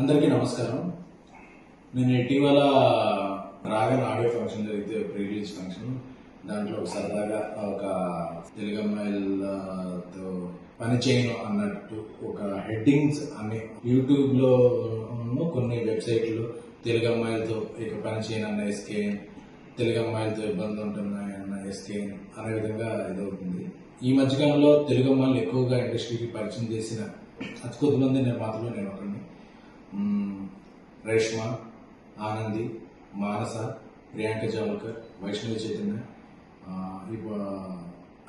అందరికీ నమస్కారం. నేను ఇటీవల రాగన్ ఆడియో ఫంక్షన్ జరిగితే ప్రీ రిలీజ్ ఫంక్షన్, దాంట్లో సరదాగా ఒక తెలుగు అమ్మాయిలతో పని చేయను అన్నట్టు ఒక హెడ్డింగ్స్ అన్ని యూట్యూబ్లో కొన్ని వెబ్సైట్లో తెలుగు అమ్మాయిలతో ఇక పని చేయను అన్న ఎస్కేఎన్, తెలుగు అమ్మాయిలతో ఇబ్బందులు ఉంటున్నాయి అన్న ఎస్కేఎన్ అనే విధంగా ఇదవుతుంది. ఈ మధ్యకాలంలో తెలుగు అమ్మాయిలు ఎక్కువగా ఇండస్ట్రీకి పరిచయం చేసిన అతి కొద్దిమంది నేను ఒకరిని. రేష్మ, ఆనంది, మానస, ప్రియాంక జావల్కర్, వైష్ణవి చైతన్య,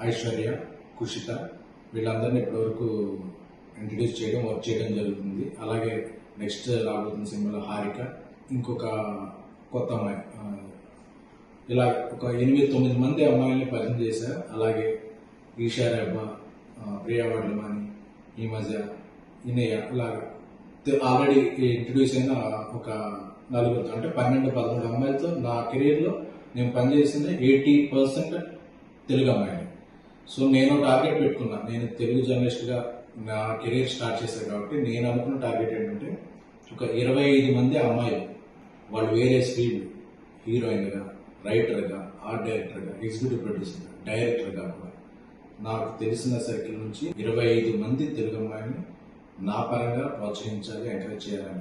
ఐశ్వర్య, కుషిత, వీళ్ళందరినీ ఇప్పటివరకు ఇంట్రడ్యూస్ చేయడం, వర్క్ చేయడం జరుగుతుంది. అలాగే నెక్స్ట్ రాబోతున్న సినిమాలో హారిక, ఇంకొక కొత్త అమ్మాయి, ఇలా ఒక 8-9 మంది అమ్మాయిల్ని పరిచయం చేశారు. అలాగే ఈషా రెబ్బా, ప్రియా వడ్లమాని, ఈ మధ్య ఇనయ్య, అలాగా ఆల్రెడీ ఇంట్రడ్యూస్ అయిన ఒక 4 అంటే 12-13 అమ్మాయిలతో నా కెరీర్లో నేను పనిచేసింది 80% తెలుగు అమ్మాయిలు. సో నేను టార్గెట్ పెట్టుకున్నా. నేను తెలుగు జర్నలిస్ట్గా నా కెరీర్ స్టార్ట్ చేశాను కాబట్టి నేను అనుకున్న టార్గెట్ ఏంటంటే ఒక 25 మంది అమ్మాయిలు, వాళ్ళు వేరే ఫీల్డ్, హీరోయిన్గా, రైటర్గా, ఆర్ట్ డైరెక్టర్గా, ఎగ్జిక్యూటివ్ ప్రొడ్యూసర్గా, డైరెక్టర్గా కూడా నాకు తెలిసిన సర్కిల్ నుంచి 25 మంది తెలుగు అమ్మాయిని నా పరంగా ప్రోత్సహించాలి, ఎంకరేజ్ చేయాలని